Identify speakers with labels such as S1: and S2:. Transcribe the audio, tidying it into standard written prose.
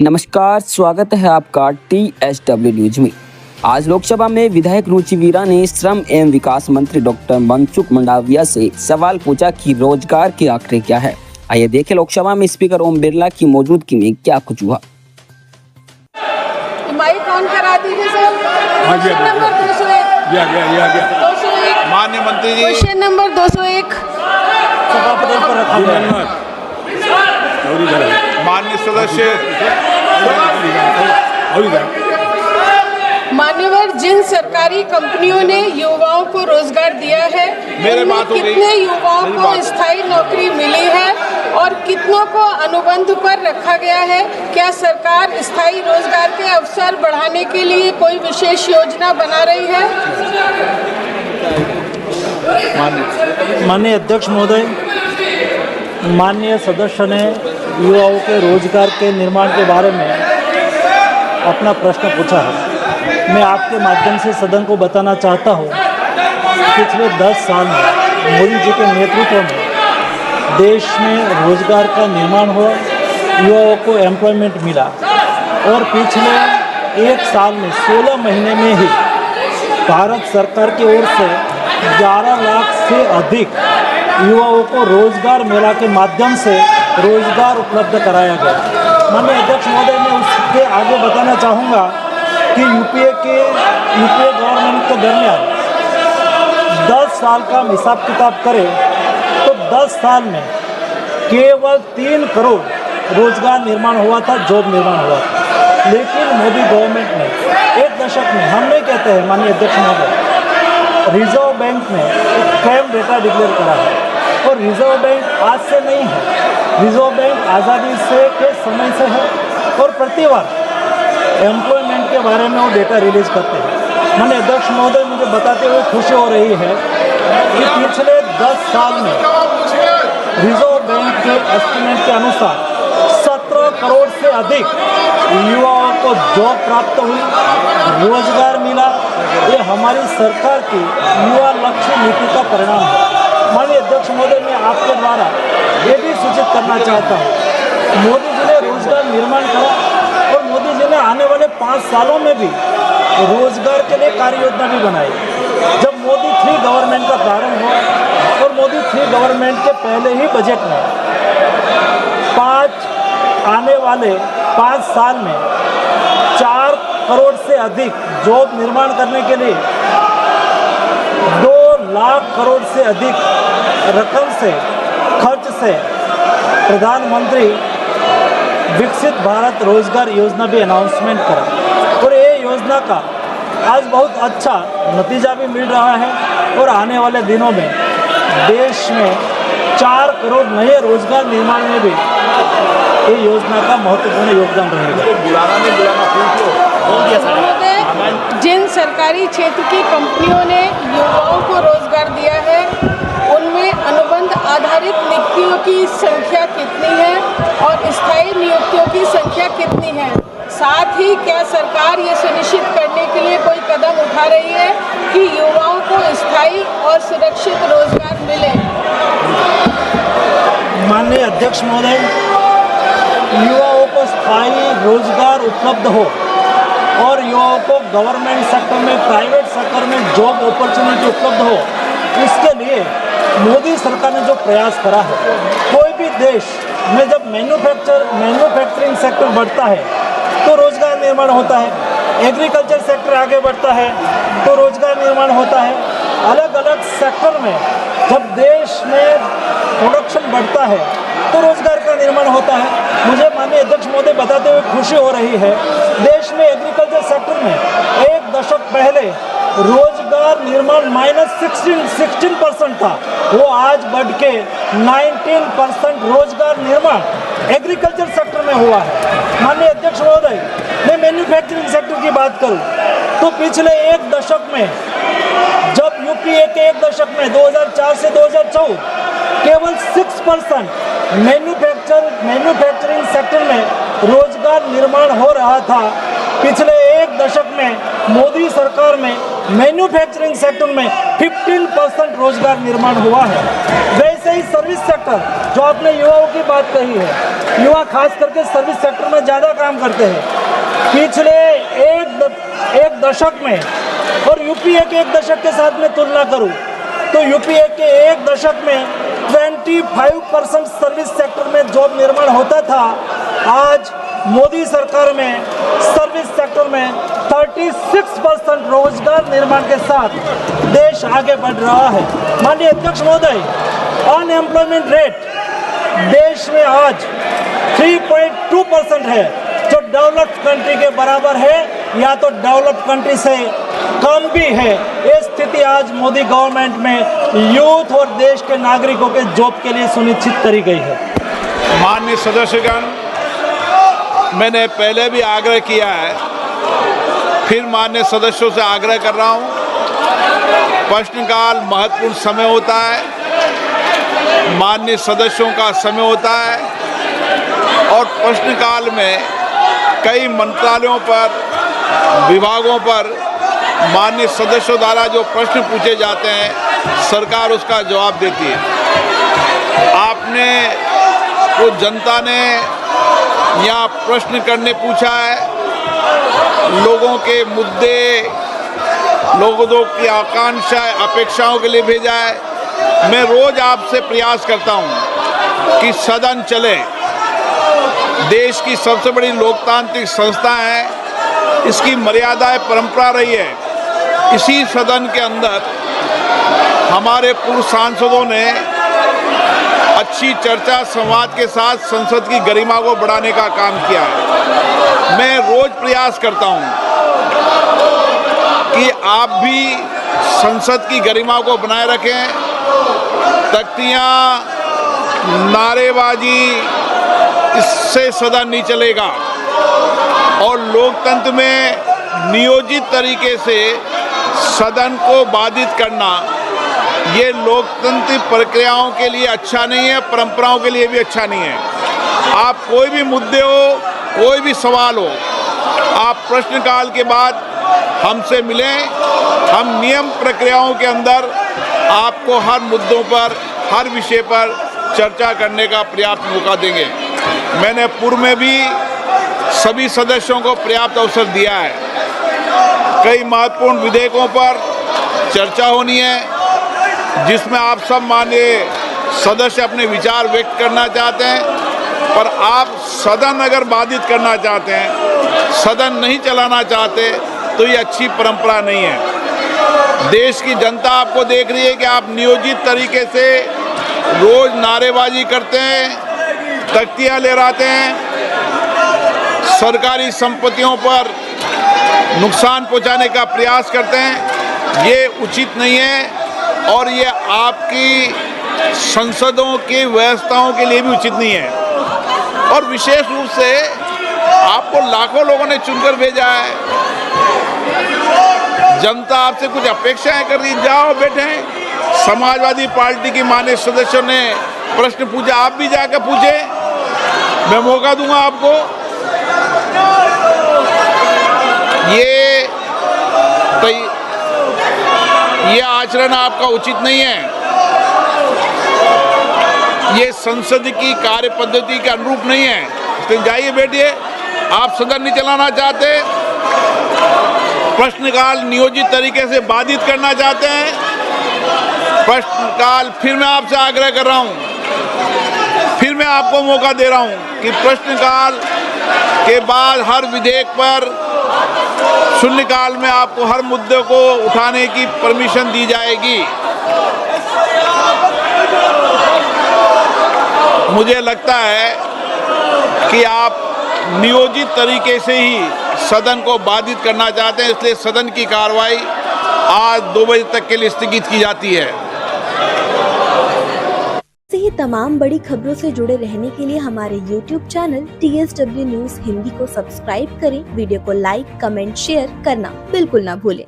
S1: नमस्कार, स्वागत है आपका TSW न्यूज में। आज लोकसभा में विधायक रुचि वीरा ने श्रम एवं विकास मंत्री डॉक्टर मनसुख मंडाविया से सवाल पूछा कि रोजगार के आंकड़े क्या है। आइए देखें लोकसभा में स्पीकर ओम बिरला की मौजूदगी में क्या कुछ हुआ।
S2: माइक ऑन करा दीजिए सर।
S3: हाँ जी,
S2: क्वेश्चन नंबर 201।
S3: गया।
S2: 201
S3: माननीय मंत्री जी,
S2: क्वेश्चन नंबर 201।
S3: माननीय सदस्य,
S2: मान्यवर, जिन सरकारी कंपनियों ने युवाओं को रोजगार दिया है,
S3: मेरे
S2: उनमें
S3: बात हो गई।
S2: कितने युवाओं को स्थायी नौकरी मिली है और कितनों को अनुबंध पर रखा गया है? क्या सरकार स्थायी रोजगार के अवसर बढ़ाने के लिए कोई विशेष योजना बना रही है?
S4: माननीय अध्यक्ष महोदय, माननीय सदस्य ने युवाओं के रोजगार के निर्माण के बारे में अपना प्रश्न पूछा है। मैं आपके माध्यम से सदन को बताना चाहता हूँ, पिछले 10 साल में मोदी जी के नेतृत्व में देश में रोजगार का निर्माण हुआ, युवाओं को एम्प्लॉयमेंट मिला और पिछले 1 साल में 16 महीने में ही भारत सरकार की ओर से 11 लाख से अधिक युवाओं को रोजगार मेला के माध्यम से रोजगार उपलब्ध कराया गया। माननीय अध्यक्ष महोदय, मैं उसके आगे बताना चाहूँगा कि यूपीए गवर्नमेंट के दरमियान 10 साल का हिसाब किताब करें तो 10 साल में केवल 3 करोड़ रोजगार निर्माण हुआ था, जॉब निर्माण हुआ था। लेकिन मोदी गवर्नमेंट ने 1 दशक में, हम नहीं कहते हैं माननीय अध्यक्ष महोदय, रिजर्व बैंक ने एक क्राइम डेटा डिक्लेयर करा है और रिजर्व बैंक आज से नहीं है, रिजर्व बैंक आज़ादी से के समय से है और प्रतिवर्ष एम्प्लॉयमेंट के बारे में वो डेटा रिलीज करते हैं। माननीय अध्यक्ष महोदय, मुझे बताते हुए खुशी हो रही है कि पिछले 10 साल में रिजर्व बैंक के एस्टिमेट के अनुसार 17 करोड़ से अधिक युवाओं को जॉब प्राप्त हुई, रोजगार मिला। ये हमारी सरकार की युवा लक्ष्य नीति का परिणाम है। माननीय अध्यक्ष महोदय, मैं आपके द्वारा ये भी सूचित करना चाहता हूँ, मोदी जी ने रोजगार निर्माण करा और मोदी जी ने आने वाले 5 सालों में भी रोजगार के लिए कार्य योजना भी बनाई। जब मोदी 3 गवर्नमेंट का प्रारंभ हुआ और मोदी 3 गवर्नमेंट के पहले ही बजट में आने वाले 5 साल में 4 करोड़ से अधिक जॉब निर्माण करने के लिए 2 लाख करोड़ से अधिक रकम से खर्च से प्रधानमंत्री विकसित भारत रोजगार योजना भी अनाउंसमेंट करा और ये योजना का आज बहुत अच्छा नतीजा भी मिल रहा है और आने वाले दिनों में देश में 4 करोड़ नए रोजगार निर्माण में भी ये योजना का महत्वपूर्ण योगदान रहेगा।
S2: महोदय, जिन सरकारी क्षेत्र की कंपनियों ने युवाओं को रोजगार दिया है, उनमें अनुबंध आधारित नियुक्तियों की संख्या कितनी है और स्थायी नियुक्तियों की संख्या कितनी है? साथ ही क्या सरकार ये सुनिश्चित करने के लिए कोई कदम उठा रही है कि युवाओं को स्थायी और सुरक्षित रोजगार मिले?
S4: माननीय अध्यक्ष महोदय, युवाओं को स्थायी रोजगार उपलब्ध हो और युवाओं को गवर्नमेंट सेक्टर में, प्राइवेट सेक्टर में जॉब अपॉर्चुनिटी उपलब्ध हो, इसके लिए मोदी सरकार ने जो प्रयास करा है, कोई भी देश में जब मैन्युफैक्चरिंग सेक्टर बढ़ता है तो रोजगार निर्माण होता है, एग्रीकल्चर सेक्टर आगे बढ़ता है तो रोजगार निर्माण होता है। अलग अलग सेक्टर में जब देश में प्रोडक्शन बढ़ता है तो रोजगार का निर्माण होता है। मुझे माननीय अध्यक्ष महोदय बताते हुए खुशी हो रही है, देश में एग्रीकल्चर सेक्टर में 1 दशक पहले रोजगार निर्माण -16% था, वो आज बढ़ के 19% रोजगार निर्माण एग्रीकल्चर सेक्टर में हुआ है। माननीय अध्यक्ष महोदय, मैं मैन्युफैक्चरिंग सेक्टर की बात करूं तो पिछले 1 दशक में, जब यूपीए के 1 दशक में 2004 से 2014 केवल 6% मैन्युफैक्चरिंग सेक्टर में रोजगार निर्माण हो रहा था, पिछले 1 दशक में मोदी सरकार में मैन्युफैक्चरिंग सेक्टर में 15% रोजगार निर्माण हुआ है। वैसे वैसे ही सर्विस सेक्टर, जो आपने युवाओं की बात कही है, युवा खास करके सर्विस सेक्टर में ज़्यादा काम करते हैं। पिछले एक दशक में, और यूपीए के एक दशक के साथ में तुलना करूं तो यूपीए के एक दशक में 25% सर्विस सेक्टर में जॉब निर्माण होता था। आज मोदी सरकार में सर्विस सेक्टर में 36% रोजगार निर्माण के साथ देश आगे बढ़ रहा है। माननीय अध्यक्ष महोदय, अनएम्प्लॉयमेंट रेट देश में आज 3.2% है, जो डेवलप्ड कंट्री के बराबर है या तो डेवलप्ड कंट्री से कम भी है। ये स्थिति आज मोदी गवर्नमेंट में यूथ और देश के नागरिकों के जॉब के लिए सुनिश्चित करी गई है।
S3: माननीय सदस्यगण, मैंने पहले भी आग्रह किया है, फिर माननीय सदस्यों से आग्रह कर रहा हूं, प्रश्नकाल महत्वपूर्ण समय होता है, माननीय सदस्यों का समय होता है, और प्रश्नकाल में कई मंत्रालयों पर, विभागों पर माननीय सदस्यों द्वारा जो प्रश्न पूछे जाते हैं, सरकार उसका जवाब देती है। आपने तो जनता ने यहाँ प्रश्न करने पूछा है, लोगों के मुद्दे, लोगों की आकांक्षा, अपेक्षाओं के लिए भेजा है। मैं रोज आपसे प्रयास करता हूँ कि सदन चले। देश की सबसे बड़ी लोकतांत्रिक संस्था है, इसकी मर्यादाएं परंपरा रही है। इसी सदन के अंदर हमारे पूर्व सांसदों ने अच्छी चर्चा संवाद के साथ संसद की गरिमा को बढ़ाने का काम किया है। मैं रोज प्रयास करता हूं कि आप भी संसद की गरिमा को बनाए रखें। तख्तियां, नारेबाजी, इससे सदन नहीं चलेगा, और लोकतंत्र में नियोजित तरीके से सदन को बाधित करना, ये लोकतांत्रिक प्रक्रियाओं के लिए अच्छा नहीं है, परंपराओं के लिए भी अच्छा नहीं है। आप कोई भी मुद्दे हो, कोई भी सवाल हो, आप प्रश्नकाल के बाद हमसे मिलें। हम नियम प्रक्रियाओं के अंदर आपको हर मुद्दों पर, हर विषय पर चर्चा करने का पर्याप्त मौका देंगे। मैंने पूर्व में भी सभी सदस्यों को पर्याप्त अवसर दिया है। कई महत्वपूर्ण विधेयकों पर चर्चा होनी है, जिसमें आप सब माननीय सदस्य अपने विचार व्यक्त करना चाहते हैं, पर आप सदन अगर बाधित करना चाहते हैं, सदन नहीं चलाना चाहते, तो ये अच्छी परंपरा नहीं है। देश की जनता आपको देख रही है कि आप नियोजित तरीके से रोज नारेबाजी करते हैं, तख्तियां लहराते हैं, सरकारी संपत्तियों पर नुकसान पहुंचाने का प्रयास करते हैं। ये उचित नहीं है, और ये आपकी संसदों की व्यवस्थाओं के लिए भी उचित नहीं है। और विशेष रूप से आपको लाखों लोगों ने चुनकर भेजा है, जनता आपसे कुछ अपेक्षाएं कर रही, जाओ बैठे। समाजवादी पार्टी की माननीय सदस्यों ने प्रश्न पूछा, आप भी जाकर पूछे, मैं मौका दूंगा आपको। ये आचरण आपका उचित नहीं है, ये संसद की कार्य पद्धति के अनुरूप नहीं है। तो जाइए बैठिए। आप सदन नहीं चलाना चाहते, प्रश्नकाल नियोजित तरीके से बाधित करना चाहते हैं। प्रश्नकाल, फिर मैं आपसे आग्रह कर रहा हूं, फिर मैं आपको मौका दे रहा हूं कि प्रश्नकाल के बाद हर विधेयक पर शून्यकाल में आपको हर मुद्दे को उठाने की परमिशन दी जाएगी। मुझे लगता है कि आप नियोजित तरीके से ही सदन को बाधित करना चाहते हैं, इसलिए सदन की कार्रवाई आज 2 बजे तक के लिए स्थगित की जाती है।
S5: ऐसे ही तमाम बड़ी खबरों से जुड़े रहने के लिए हमारे YouTube channel TSW news Hindi को सब्सक्राइब करें। वीडियो को लाइक, कमेंट, शेयर करना बिल्कुल ना भूलें।